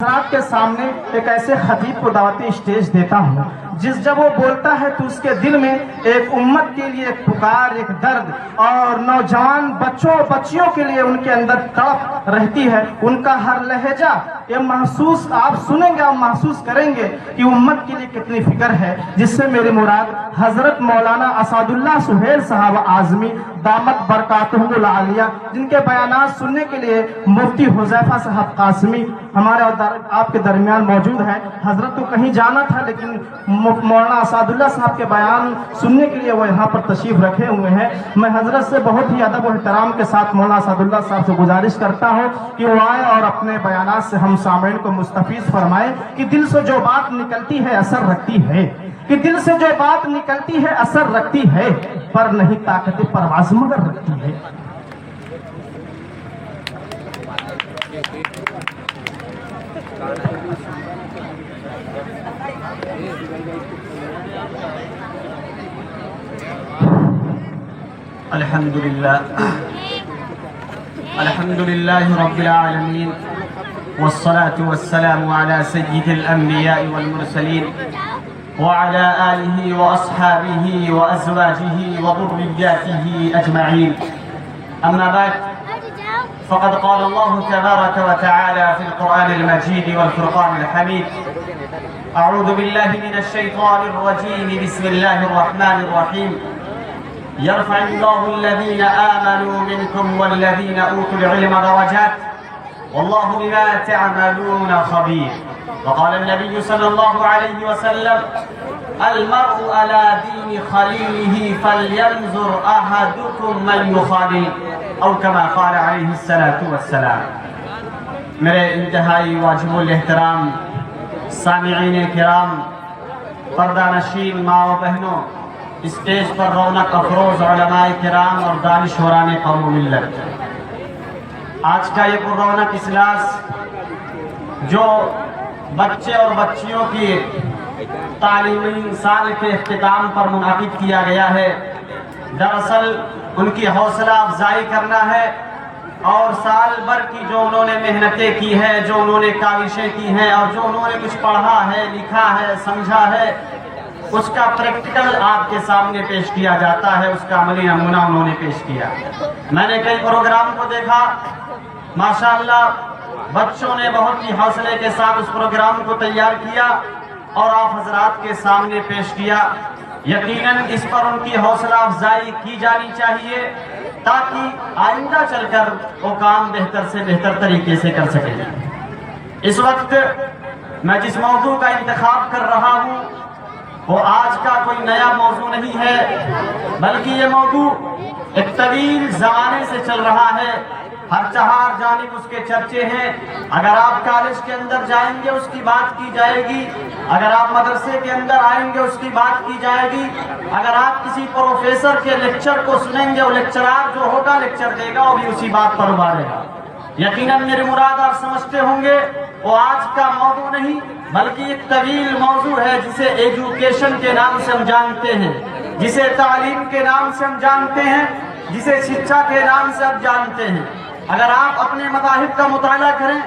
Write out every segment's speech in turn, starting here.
حضرات کے سامنے ایک ایسے خطیب کو دعوتی اسٹیج دیتا ہوں جب وہ بولتا ہے تو اس کے دل میں ایک امت کے لیے ایک پکار، ایک درد، اور نوجوان بچوں بچیوں کے لیے ان کے اندر تڑپ رہتی ہے۔ ان کا ہر لہجہ یہ محسوس آپ سنیں گے اور محسوس کریں گے کہ امت کے لیے کتنی فکر ہے، جس سے میری مراد حضرت مولانا اسعد اللہ سہیل صاحب اعظمی دامت برکاتہم العالیہ، جن کے بیانات سننے کے لیے مفتی حذیفہ صاحب قاسمی ہمارے آپ کے درمیان موجود ہے۔ حضرت کو کہیں جانا تھا لیکن مولانا اسعد اللہ صاحب کے بیان سننے کے لیے وہ یہاں پر تشریف رکھے ہوئے ہیں۔ میں حضرت سے بہت ہی ادب و احترام کے ساتھ مولانا اسعد اللہ صاحب سے گزارش کرتا ہوں کہ وہ آئے اور اپنے بیانات سے ہم سامعین کو مستفیض فرمائیں کہ دل سے جو بات نکلتی ہے اثر رکھتی ہے، کہ دل سے جو بات نکلتی ہے اثر رکھتی ہے، پر نہیں طاقت پرواز مگر رکھتی ہے۔ الحمد لله رب العالمين، والصلاة والسلام على سيد الأنبياء والمرسلين وعلى آله وأصحابه وأزواجه وذرياته أجمعين. أما بعد، فقد قال الله تبارك وتعالى في القرآن المجيد والفرقان الحميد: أعوذ بالله من الشيطان الرجيم، بسم الله الرحمن الرحيم. يرفع الله الذين آمنوا منكم والذين أوتوا العلم درجات والله بما تعملون خبير. وقال النبي صلى الله عليه وسلم: المرء على دين خليله فلينظر أحدكم من يخالل، أو كما قال عليه الصلاة والسلام. میرے انتہائی واجب الاحترام سامعین کرام، پردہ نشین ماں و بہنوں، اسٹیج پر رونق افروز علماء کرام اور دانشوران قوم و ملت، آج کا یہ پر رونق اجلاس جو بچے اور بچیوں کی تعلیمی سال کے اختتام پر منعقد کیا گیا ہے، دراصل ان کی حوصلہ افزائی کرنا ہے اور سال بھر کی جو انہوں نے محنتیں کی ہیں، جو انہوں نے کاوشیں کی ہیں اور جو انہوں نے کچھ پڑھا ہے، لکھا ہے، سمجھا ہے، اس کا پریکٹیکل آپ کے سامنے پیش کیا جاتا ہے، اس کا عملی نمونہ انہوں نے پیش کیا۔ میں نے کئی پروگرام کو دیکھا، ماشاءاللہ بچوں نے بہت ہی حوصلے کے ساتھ اس پروگرام کو تیار کیا اور آپ حضرات کے سامنے پیش کیا۔ یقیناً اس پر ان کی حوصلہ افزائی کی جانی چاہیے تاکہ آئندہ چل کر وہ کام بہتر سے بہتر طریقے سے کر سکیں۔ اس وقت میں جس موضوع کا انتخاب کر رہا ہوں وہ آج کا کوئی نیا موضوع نہیں ہے، بلکہ یہ موضوع ایک طویل زمانے سے چل رہا ہے، ہر چہار جانب اس کے چرچے ہیں۔ اگر آپ کالج کے اندر جائیں گے اس کی بات کی جائے گی، اگر آپ مدرسے کے اندر آئیں گے اس کی بات کی جائے گی، اگر آپ کسی پروفیسر کے لیکچر کو سنیں گے وہ لیکچرار جو ہوگا لیکچر دے گا وہ بھی اسی بات پر ابھارے گا۔ یقیناً میری مراد آپ سمجھتے ہوں گے وہ آج کا موضوع نہیں بلکہ ایک طویل موضوع ہے جسے ایجوکیشن کے نام سے ہم جانتے ہیں، جسے تعلیم کے نام سے ہم جانتے ہیں، جسے شکشا کے نام سے ہم جانتے ہیں۔ اگر آپ اپنے مذاہب کا مطالعہ کریں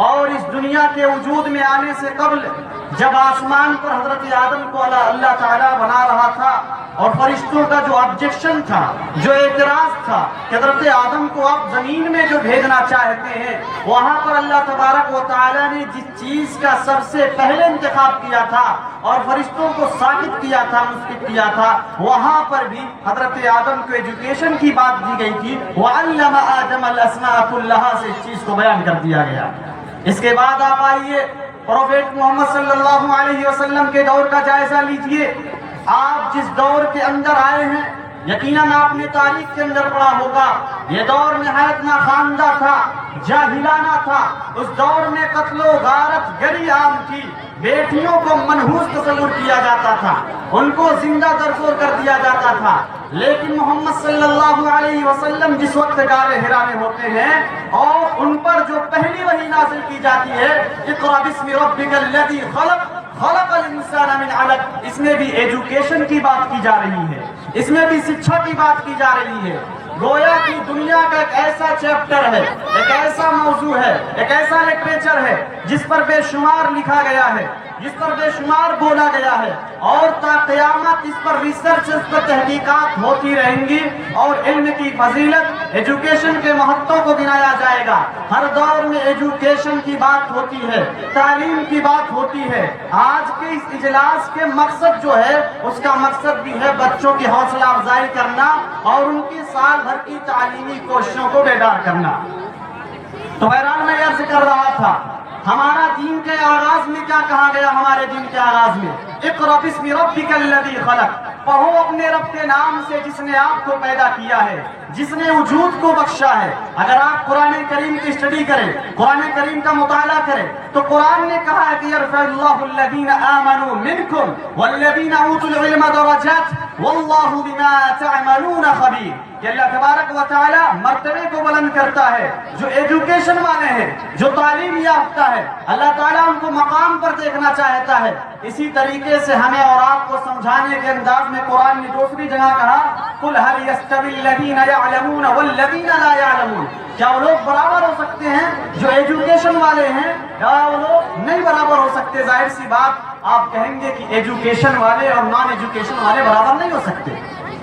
اور اس دنیا کے وجود میں آنے سے قبل جب آسمان پر حضرت آدم کو اللہ تعالیٰ بنا رہا تھا اور فرشتوں کا جو آبجیکشن تھا، جو اعتراض تھا کہ حضرت آدم کو آپ زمین میں جو بھیجنا چاہتے ہیں، وہاں پر اللہ تبارک و تعالیٰ نے جس چیز کا سب سے پہلے انتخاب کیا تھا اور فرشتوں کو ساکت کیا تھا، مسکت کیا تھا، وہاں پر بھی حضرت آدم کو ایجوکیشن کی بات دی گئی تھی۔ وَعَلَّمَ آدَمَ الْأَسْمَاءَ كُلَّهَا سے اس چیز کو بیان کر دیا گیا۔ اس کے بعد آپ آئیے پروفیٹ محمد صلی اللہ علیہ وسلم کے دور کا جائزہ لیجئے۔ آپ جس دور کے اندر آئے ہیں یقیناً آپ نے تاریخ کے اندر پڑھا ہوگا، یہ دور نہایت ناخواندہ تھا، جاہلانہ تھا۔ اس دور میں قتل و غارت گری عام تھی، بیٹیوں کو منحوس تصور کیا جاتا تھا، ان کو زندہ درگور کر دیا جاتا تھا۔ لیکن محمد صلی اللہ علیہ وسلم جس وقت غار حرا میں ہوتے ہیں اور ان پر جو پہلی وحی نازل کی جاتی ہے، اقرأ باسم ربک الذی خلق خلق الانسان من علق، اس میں بھی ایجوکیشن کی بات کی جا رہی ہے، اس میں بھی شکشا کی بات کی جا رہی ہے۔ گویا کی دنیا کا ایک ایسا چیپٹر ہے، ایک ایسا موضوع ہے، ایک ایسا لٹریچر ہے جس پر بے شمار لکھا گیا ہے، جس پر بے شمار بولا گیا ہے، اور تا قیامت اس پر ریسرچ، اس پر تحقیقات ہوتی رہیں گی، اور علم کی فضیلت، ایجوکیشن کے مہتو کو گنایا جائے گا۔ ہر دور میں ایجوکیشن کی بات ہوتی ہے، تعلیم کی بات ہوتی ہے۔ آج کے اس اجلاس کے مقصد جو ہے، اس کا مقصد بھی ہے بچوں کی حوصلہ افزائی کرنا اور ان کی سال بھر کی تعلیمی کوششوں کو بیدار کرنا۔ تو بہرحال میں عرض کر رہا تھا، ہمارا دین کے آغاز میں کیا کہا گیا؟ ہمارے دین کے آغاز میں اقرأ باسم ربک الذی خلق، پڑھو اپنے رب کے نام سے جس نے آپ کو پیدا کیا ہے، جس نے وجود کو بخشا ہے۔ اگر آپ قرآن کریم کی اسٹڈی کریں، قرآن کریم کا مطالعہ کریں، تو قرآن نے کہا ہے کہ یرفع اللہ الذین آمنوا منکم والذین اوتوا العلم درجات واللہ بما تعملون خبیر، کہ اللہ تبارک و تعالی مرتبے کو بلند کرتا ہے جو ایجوکیشن والے ہیں، جو تعلیم یافتہ ہے، اللہ تعالیٰ ان کو مقام پر دیکھنا چاہتا ہے۔ اسی طریقے سے ہمیں اور آپ کو سمجھانے کے انداز میں قرآن نے دوسری جگہ کہا قل هل يستوي الذين يعلمون والذين لا يعلمون، کیا وہ لوگ برابر ہو سکتے ہیں جو ایجوکیشن والے ہیں؟ کیا وہ لوگ نہیں برابر ہو سکتے؟ ظاہر سی بات آپ کہیں گے کہ ایجوکیشن والے اور نان ایجوکیشن والے برابر نہیں ہو سکتے۔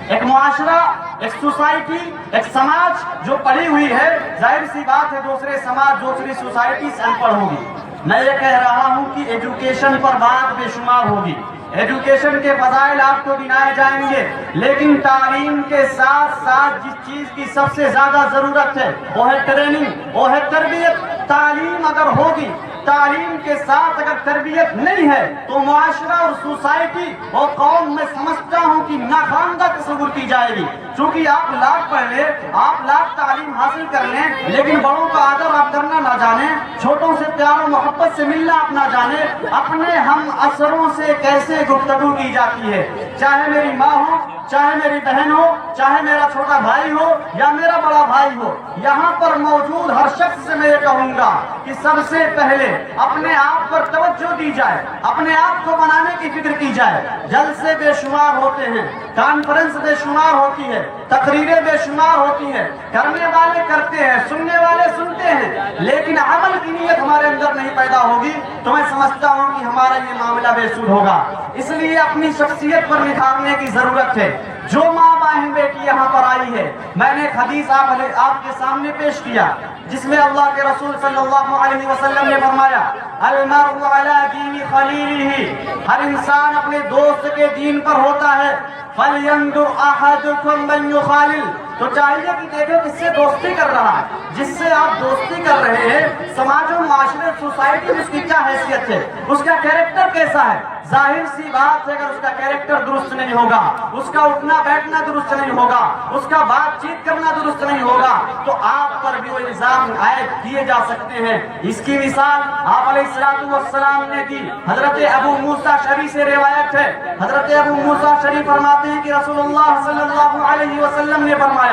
ایک معاشرہ، ایک سوسائٹی، ایک سماج جو پڑھی ہوئی ہے، ظاہر سی بات ہے دوسرے سماج، دوسری سوسائٹی سے ان پڑھ ہوگی۔ میں یہ کہہ رہا ہوں کہ ایجوکیشن پر بات بے شمار ہوگی، ایجوکیشن کے فضائل آپ کو گنائے جائیں گے، لیکن تعلیم کے ساتھ ساتھ جس چیز کی سب سے زیادہ ضرورت ہے وہ ہے ٹریننگ، وہ ہے تربیت۔ تعلیم اگر ہوگی، تعلیم کے ساتھ اگر تربیت نہیں ہے تو معاشرہ اور سوسائٹی اور قوم میں سمجھتا ہوں کہ ناخواندہ تصور کی جائے گی۔ چونکہ آپ لاکھ پڑھ لیں، آپ لاکھ تعلیم حاصل کر لیں، لیکن بڑوں کا آدر آپ کرنا نہ جانیں، چھوٹوں سے پیار و محبت سے ملنا آپ نہ جانیں، اپنے ہم اثروں سے کیسے گفتگو کی جاتی ہے، چاہے میری ماں ہو، چاہے میری بہن ہو، چاہے میرا چھوٹا بھائی ہو یا میرا بڑا بھائی ہو، یہاں پر موجود ہر شخص سے میں یہ کہوں گا کہ سب سے پہلے اپنے آپ پر توجہ دی جائے، اپنے آپ کو بنانے کی فکر کی جائے۔ جلسے بے شمار ہوتے ہیں، کانفرنس بے شمار ہوتی ہے، تقریریں بے شمار ہوتی ہیں، کرنے والے کرتے ہیں، سننے والے سنتے ہیں، لیکن عمل کی نیت ہمارے اندر نہیں پیدا ہوگی تو میں سمجھتا ہوں کہ ہمارا یہ معاملہ بے سود ہوگا۔ اس لیے اپنی شخصیت پر نکھارنے کی ضرورت ہے۔ جو ماں بہن بیٹی یہاں پر آئی ہے، میں نے ایک حدیث آپ کے سامنے پیش کیا جس میں اللہ کے رسول صلی اللہ علیہ وسلم نے فرمایا المرء علی دین خلیلہ، ہر انسان اپنے دوست کے دین پر ہوتا ہے۔ فَلْيَنْظُرْ أَحَدُكُمْ مَنْ يُخَالِلُ، تو چاہیے کہ دیکھو کس سے دوستی کر رہا ہے، جس سے آپ دوستی کر رہے ہیں سماج و معاشرے سوسائٹی میں اس کی کیا حیثیت ہے، اس کا کیریکٹر کیسا ہے۔ ظاہر سی بات ہے اگر اس کا کیریکٹر درست نہیں ہوگا، اس کا اٹھنا بیٹھنا درست نہیں ہوگا، اس کا بات چیت کرنا درست نہیں ہوگا تو آپ پر بھی وہ الزام عائد کیے جا سکتے ہیں۔ اس کی مثال آپ علیہ السلام نے دی۔ حضرت ابو موسیٰ شری سے روایت ہے، حضرت ابو موسیٰ شری فرماتے ہیں کہ رسول اللہ صلی اللہ علیہ وسلم نے فرمایا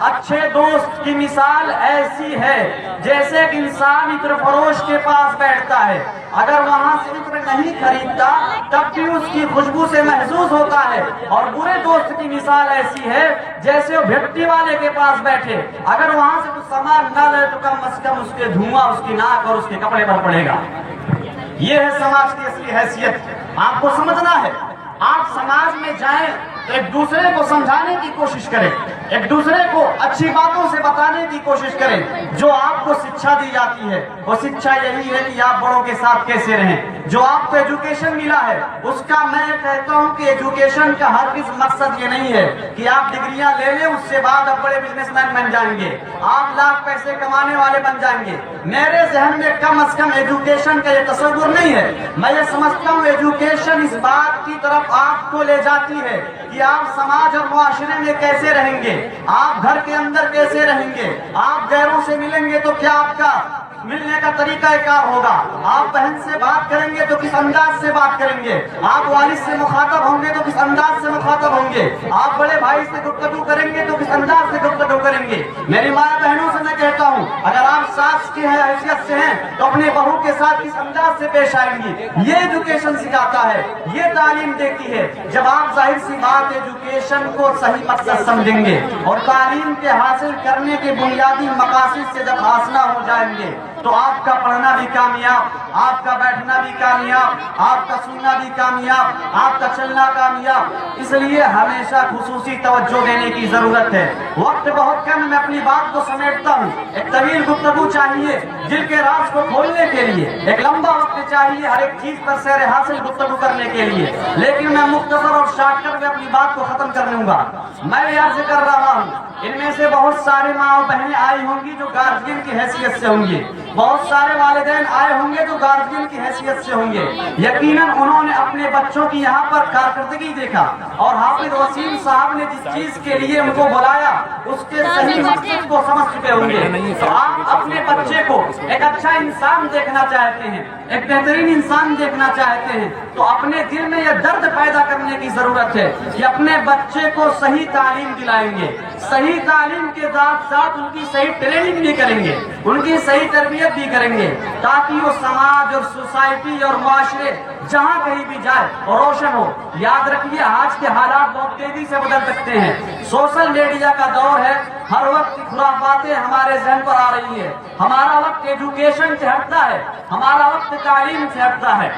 اچھے دوست کی مثال ایسی ہے جیسے کہ انسان عطر فروش کے پاس بیٹھتا ہے، اگر وہاں سے عطر نہیں خریدتا تب بھی اس کی خوشبو سے محسوس ہوتا ہے، اور برے دوست کی مثال ایسی ہے جیسے وہ بھٹی والے کے پاس بیٹھے، اگر وہاں سے کچھ سامان نہ لے تو کم از کم اس کے دھواں اس کی ناک اور اس کے کپڑے پر پڑے گا۔ یہ ہے سماج کی اصلی حیثیت، آپ کو سمجھنا ہے۔ آپ سماج میں جائیں تو ایک دوسرے کو سمجھانے کی کوشش کریں، ایک دوسرے کو اچھی باتوں سے بتانے کی کوشش کریں۔ جو آپ کو شکشا دی جاتی ہے وہ شکشا یہی ہے کہ آپ بڑوں کے ساتھ کیسے رہیں۔ جو آپ کو ایجوکیشن ملا ہے اس کا میں کہتا ہوں کہ ایجوکیشن کا ہرگز مقصد یہ نہیں ہے کہ آپ ڈگریاں لے لیں اس سے بعد آپ بڑے بزنس مین بن جائیں گے، آپ لاکھ پیسے کمانے والے بن جائیں گے۔ میرے ذہن میں کم از کم ایجوکیشن کا یہ تصور نہیں ہے۔ میں یہ سمجھتا ہوں ایجوکیشن اس بات کی طرف آپ کو لے جاتی ہے کہ آپ سماج اور معاشرے میں کیسے رہیں گے، آپ گھر کے اندر کیسے رہیں گے، آپ غیروں سے ملیں گے تو کیا آپ کا ملنے کا طریقہ کار ہوگا، آپ بہن سے بات کریں گے تو کس انداز سے بات کریں گے، آپ والد سے مخاطب ہوں گے تو کس انداز سے مخاطب ہوں گے، آپ بڑے بھائی سے گفتگو کریں گے تو کس انداز سے گفتگو کریں گے۔ میری ماں بہنوں سے میں کہتا ہوں اگر آپ ساس کی حیثیت سے ہیں تو اپنے بہو کے ساتھ کس انداز سے پیش آئیں گی، یہ ایجوکیشن سکھاتا ہے، یہ تعلیم دیتی ہے۔ جب آپ ظاہر سی بات ایجوکیشن کو صحیح مقصد سمجھیں گے اور تعلیم کے حاصل کرنے کے بنیادی مقاصد سے جب حاصلہ ہو جائیں گے تو آپ کا پڑھنا بھی کامیاب, آپ کا بیٹھنا بھی کامیاب, آپ کا سننا بھی کامیاب, آپ کا چلنا کامیاب. اس لیے ہمیشہ خصوصی توجہ دینے کی ضرورت ہے. وقت بہت کم, میں اپنی بات کو سمیٹتا ہوں. ایک طویل گفتگو چاہیے دل کے راز کو کھولنے کے لیے, ایک لمبا وقت چاہیے ہر ایک چیز پر سیر حاصل گفتگو کرنے کے لیے, لیکن میں مختصر اور شارٹ کٹ میں اپنی بات کو ختم کر لوں گا. میں عرض کر رہا ہوں, ان میں سے بہت سارے ماں و بہنیں آئی ہوں گی جو گارجین کی حیثیت سے ہوں گے, بہت سارے والدین آئے ہوں گے جو گارجین کی حیثیت سے ہوں گے. یقیناً انہوں نے اپنے بچوں کی یہاں پر کارکردگی دیکھا, اور حافظ وسیم صاحب نے جس چیز کے لیے ان کو بلایا اس کے صحیح مقصد کو سمجھ چکے ہوں گے. تو آپ اپنے بچے کو ایک اچھا انسان دیکھنا چاہتے ہیں, ایک بہترین انسان دیکھنا چاہتے ہیں, تو اپنے دل میں یہ درد پیدا کرنے کی ضرورت ہے کہ اپنے بچے کو صحیح تعلیم دلائیں گے, صحیح تعلیم کے ساتھ ساتھ ان کی صحیح ٹریننگ بھی کریں گے, ان کی صحیح تربیت بھی کریں گے, تاکہ وہ سماج اور سوسائٹی اور معاشرے جہاں کہیں بھی جائے اور روشن ہو. یاد رکھیے آج کے حالات بہت تیزی سے بدل سکتے ہیں, سوشل میڈیا کا دور ہے, ہر وقت خرافاتیں ہمارے ذہن پر آ رہی ہے, ہمارا وقت ایجوکیشن سے ہٹتا ہے, ہمارا وقت تعلیم سے ہٹتا ہے,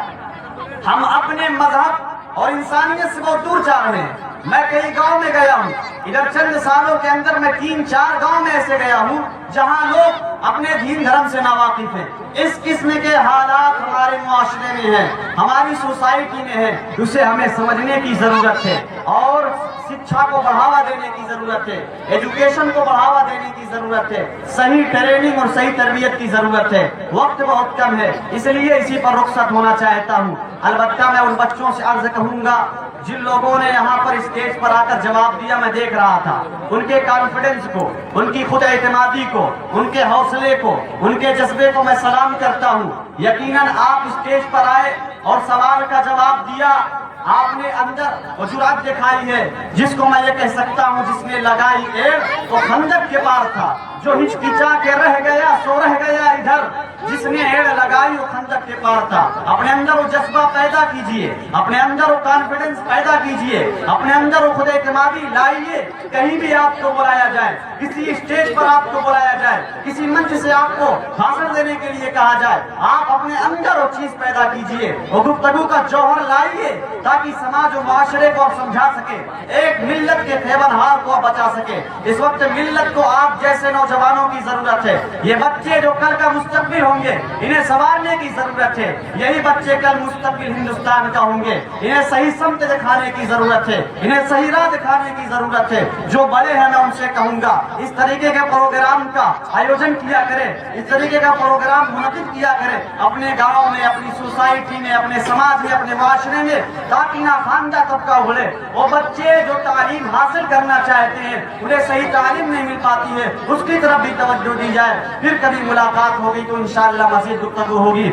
ہم اپنے مذہب اور انسانیت سے بہت دور جا رہے ہیں. میں کئی گاؤں میں گیا ہوں, ادھر چند سالوں کے اندر میں 3-4 گاؤں میں ایسے گیا ہوں جہاں لوگ اپنے دین دھرم سے ناواقف ہیں. اس قسم کے حالات ہمارے معاشرے میں ہیں, ہماری سوسائٹی میں ہیں, اسے ہمیں سمجھنے کی ضرورت ہے, اور شکشا کو بڑھاوا دینے کی ضرورت ہے, ایجوکیشن کو بڑھاوا دینے کی ضرورت ہے, صحیح ٹریننگ اور صحیح تربیت کی ضرورت ہے. وقت بہت کم ہے, اس لیے اسی پر رخصت ہونا چاہتا ہوں. البتہ میں ان بچوں سے عرض کہوں گا جن لوگوں نے یہاں پر اسٹیج پر آ کر جواب دیا, میں دیکھ رہا تھا ان کے کانفیڈنس کو, ان کی خود اعتمادی کو, ان کے حوصلے کو, ان کے جذبے کو میں سلام کرتا ہوں. یقیناً آپ اسٹیج پر آئے اور سوال کا جواب دیا, آپ نے اندر وہ جرأت دکھائی ہے جس کو میں یہ کہہ سکتا ہوں جس نے لگائی ایڑ وہ خندق کے پار تھا, جو ہچکچا کے رہ گیا سو رہ گیا ادھر, جس نے ایڑ لگائی وہ خندق کے پار تھا. اپنے اندر وہ جذبہ پیدا کیجئے, اپنے اندر وہ کانفیڈنس پیدا کیجئے, اپنے اندر وہ خود اعتمادی لائیے. کہیں بھی آپ کو بلایا جائے, کسی اسٹیج پر آپ کو بلایا جائے, کسی منچ سے آپ کو بھاشن دینے کے لیے کہا جائے, آپ اپنے اندر وہ چیز پیدا کیجئے, وہ گفتگو کا جوہر لائیے تاکہ سماج و معاشرے کو آپ سمجھا سکے, ایک ملت کے خیبرہار کو آپ بچا سکے. اس وقت ملت کو آپ جیسے نوجوانوں کی ضرورت ہے. یہ بچے جو کل کا مستقبل ہوں گے انہیں سنوارنے کی ضرورت ہے, یہی بچے کل مستقبل ہندوستان کا ہوں گے, انہیں صحیح سمت دکھانے کی ضرورت ہے, انہیں صحیح راہ دکھانے کی ضرورت ہے. جو بڑے ہیں میں ان سے کہوں گا اس طریقے کے پروگرام کا آیوجن کیا کرے, اس طریقے کا پروگرام منعقد کیا کرے اپنے گاؤں میں, اپنی سوسائٹی میں, اپنے سماج میں, اپنے معاشرے میں, تاکہ ناخواندہ طبقہ ابھرے. وہ بچے جو تعلیم حاصل کرنا چاہتے ہیں انہیں صحیح تعلیم نہیں مل پاتی ہے, اس کی طرف بھی توجہ دی جائے. پھر کبھی ملاقات ہوگی تو انشاءاللہ مزید گفتگو ہوگی.